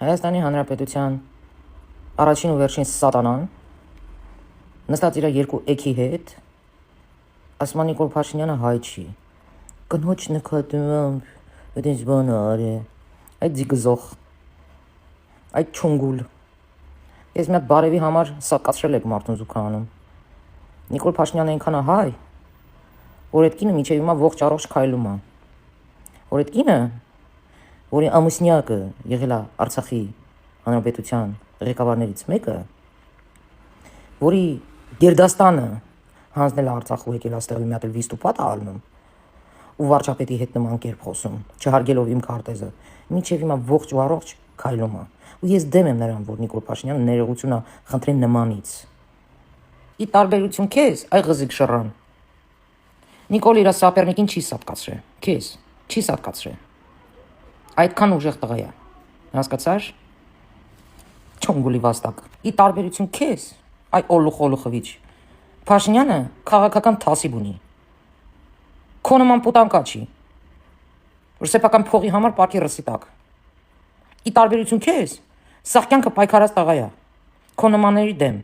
Հայաստանի Հանրապետության առաջին ու վերջին սատանան նստած իր երկու էքի հետ ասում Նիկոլ Փաշինյանը հայ չի, կնոջ նկատմամբ այդպես բան արի, այդ ձիգզող, այդ չունգուլ։ Ես մի հատ բարևի համար սակացրել եք Մարտուն Զուքանում։ Նիկոլ Փաշինյանը այնքան է հայ, որ այդ կինը մինչև հիմա ողջ առողջ քայլում է։ Որ այդ կինը, որի ամուսնյակը եղել է Արցախի Հանրապետության ղեկավարներից մեկը, որի Գերդաստանը հանձնել է Արցախ ու եկել աստեղել մի հատ էլ վիստուպատ է ալնում ու վարչապետի հետ նման կերպ խոսում, չհարգելով իմ քարտեզը, մինչև հիմա ողջ ու առողջ քայլում է։ Ու ես դեմ եմ նրան, որ Նիկոլ Փաշինյանը ներողություն է խնդրեն նմանից։ Ի տարբերություն քեզ, այ ղզիկ շռան։ Նիկոլ իր սապերնիկին չի սատկացրել, քեզ չի սատկացրել։ Այդքան ուժեղ տղա է, հասկացար։ Չոնգուլի վաստակ։ Ի տարբերություն քեզ, այ օլուխ-օլուխովիչ, Փաշինյանը քաղաքական թասիբ ունի։ Քո նման պուտանկա չի, որ սեփական փողի համար պարկի ռսի տակ։ Ի տարբերություն քեզ, սաղկյանքը պայքարած տղա է, քո նմանների դեմ։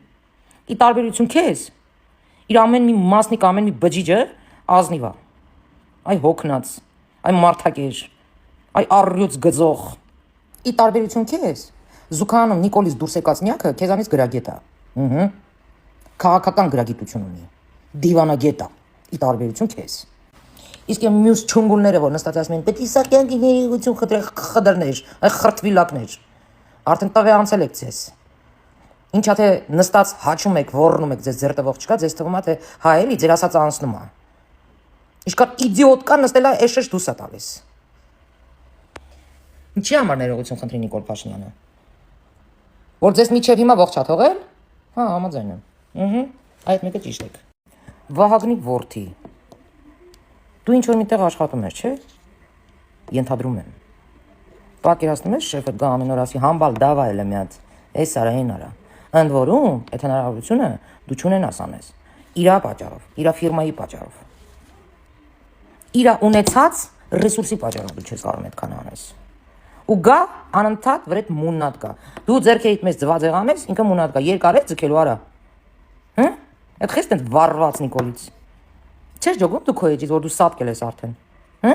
Ի տարբերություն քեզ, իր ամեն մի մասնիկ, ամեն մի բջիջը ազնիվ է։ Այ հոգնած, այ մարդակեր, այ առյուծ գծող։ Ի տարբերություն քեզ, Զուքանում Նիկոլից դուրս եկած նյակը քեզանից գրագետ է։ Քաղաքական գրագիտություն ունի, դիվանագետ է, ի տարբերություն քեզ։ Իսկ այն մյուս չունգուլները, որ նստած ասում են, պետք է սակյանքի ներողություն խտրներ, այ խրտվիլակներ, արդեն տղե անցել եք ձեզ։ Ինչա թե նստած հաչում եք, ոռնում եք, ձեզ ձերտվող չկա, ձեզ թվում է, թե հա էլի ձեր ասածը անցնում է։ Ինչքան իդիոտ կա նստելա էշեշ դուսա տալիս։ Ինչի համար ներողություն խնդրի Նիկոլ Փաշինյանը։ Որ ձեզ միջև հիմա ողջ ա թողել։ Հա, համաձայն եմ։ Այդ մեկը ճիշտ եք։ Վահագնի որդի։ Դու ինչ որ միտեղ աշխատում ես, չէ՞։ Ենթադրում եմ։ Պատկերացնում ես շեֆը գա ամեն օր ասի համբալ դավա էլ մի հատ։ Էս արա այն արա։ Ընդ որում, այդ հնարավորությունը դու չունենաս անես։ Իրա պատճառով, իրա ֆիրմայի պատճառով։ Իրա ունեցած ռեսուրսի պատճառով դու չես կարող այդքան անես։ Ու գա անընդհատ վրեդ մուննատ կա։ Դու ձերքերիդ մեծ ձվածեղամ ես, ինքը մուննատ կա։ Երկար է ձգելու արա։ Հը՞։ Այդ խիստ են վառված Նիկոլից։ Չես ջոգում դու քո էջից, որ դու սատկել ես արդեն։ Հը՞։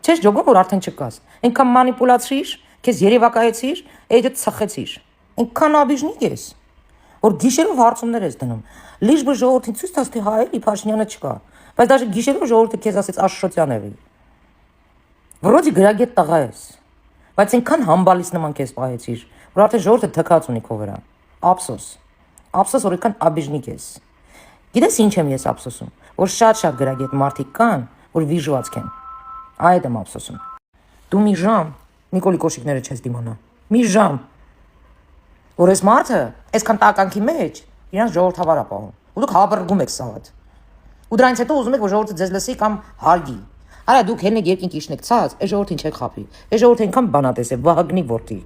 Չես ջոգում, որ արդեն չկաս։ Այնքան մանիպուլացրիր, քեզ երևակայեցիր, էջդ ծխեցիր։ Այնքան աբիժնիկ ես, որ գիշերով հարցումներ ես դնում։ Լիժբը ժողովրդին ցույց տաս, թե հա էլի Փաշինյանը չկա։ Բայց դաժե գիշերով ժողովուրդը քեզ ասեց Աշոտյան եղի։ Որոդի գրագետ տղա ես։ Բայց այնքան համբալից նման քեզ պահեցիր, որ արդեն ժողովուրդը թքած ունի քո վրա։ Ափսոս։ Ափսոս, որ այնքան աբիժնիկ ես։ Գիտես ինչ եմ ես ափսոսում, որ շատ գրագետ մարդիկ կան, որ վիժված են։ Այդ եմ ափսոսում։ Դու մի ժամ Նիկոլի կոշիկները չես դիմանա։ Մի ժամ։ Որ այս մարդը, այսքան տականքի մեջ, իրանց ժողովրդավար է պահում։ Ու դուք հավրգում եք սաղդ։ Ու դրանից հետո ուզում եք, որ ժողովուրդը ձեզ լսի կամ հարգի։ Արա դուք հենեք երկինք իշնեք ցած, այս ժողովրդին չեք խափի։ Այս ժողովուրդը այնքան բանատես է, Վահագնի որդի։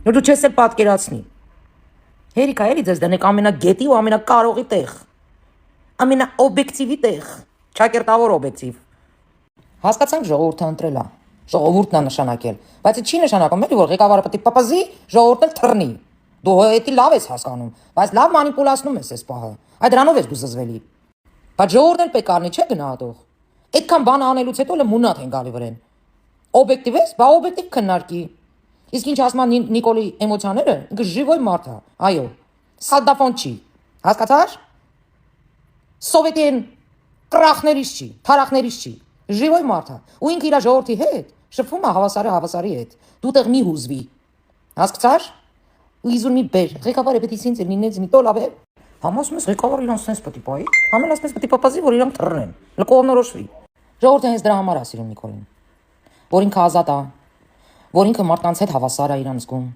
Որ դու չես էլ պատկերացնի։ Հերիկա էլի ձեզ դնեք ամենագետի ու ամենակարողի տեղ։ Ամենաօբյեկտիվի տեղ։ Ճակերտավոր օբյեկտիվ։ Հասկացանք ժողովուրդը ընտրել է։ Ժողովուրդն է նշանակել, բայց չի նշանակում էլի որ ղեկավարը պետք է պապազի, ժողովուրդը թռնի։ Դու էդի լավ ես հասկանում, բայց լավ մանիպուլացնում ես այս պահը։ Այդ դրանով ես դու զզվելի։ Բայց ժողովուրդն էլ պետք առնի, չէ՞ գնահատող։ Այդքան բան անելուց հետո էլ մունատ են գալի վրեն։ Օբյեկտիվ ես, բա օբյեկտիվ քննարկի։ Իսկ ինչ ասում են Նիկոլի էմոցիաները, ինքը ժիվոյ մարդ է, այո։ Սալդաֆոն չի։ Հասկացար։ Սովետին կրախներից չի, թարախներից չի։ Ժիվոյ մարդ է։ Ու ինքը իր ժողովրդի հետ շփվում է հավասարի հետ։ Դու տեղ մի հուզվի։ Հասկացար։ Ու իզուր մի բեր, ղեկավարը պետք է ինձ լինեց մի տոլավ է։ Համասում ես ղեկավարը իրանց sense պետք է պայի։ Համեն ասես պետք է պապազի, որ իրանք թռնեն։ Լկողնորոշվի։ Ժողովուրդը հենց դրա համար է սիրում Նիկոլին։ Որ ինքը ազատ է, որ ինքը մարդկանց հետ հավասար է իրանց զգում։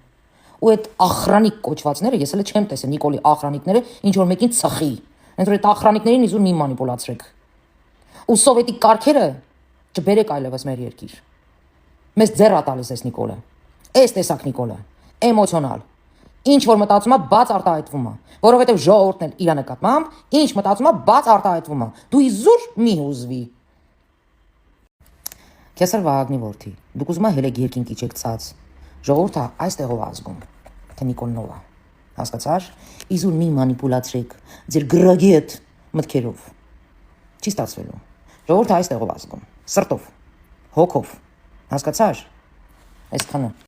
Ու այդ ախրանիկ կոչվածները ես էլ չեմ տեսել Նիկոլի ախրանիկները ինչ որ մեկին ծխի։ Այնց որ այդ ախրանիկներին իզուր մի մանիպուլացրեք։ Ու սովետի կարգերը չբերեք այլևս մեր երկիր։ Մեզ ձեռ ատալիս էս Նիկոլը։ Էս տեսակ Նիկոլը, էմոցիոնալ։ Ինչ որ մտածում է, բաց արտահայտվում է, որովհետև ժողովուրդն էլ իր նկատմամբ, ինչ մտածում է, բաց արտահայտվում է։ Դու իզուր մի հուզվի։ Քեսար Վահագնի որդի, դուք ուզում եք հելեք երկինք իջեք ցած։ Ժողովուրդը այստեղով ազգում, թե Նիկոլնով է, հասկացար, իզուր մի մանիպուլացրեք ձեր գրագետ մտքերով, չի ստացվելու, ժողովուրդը այստեղով ազգում, սրտով, հոգով, հասկացար, այսքանը։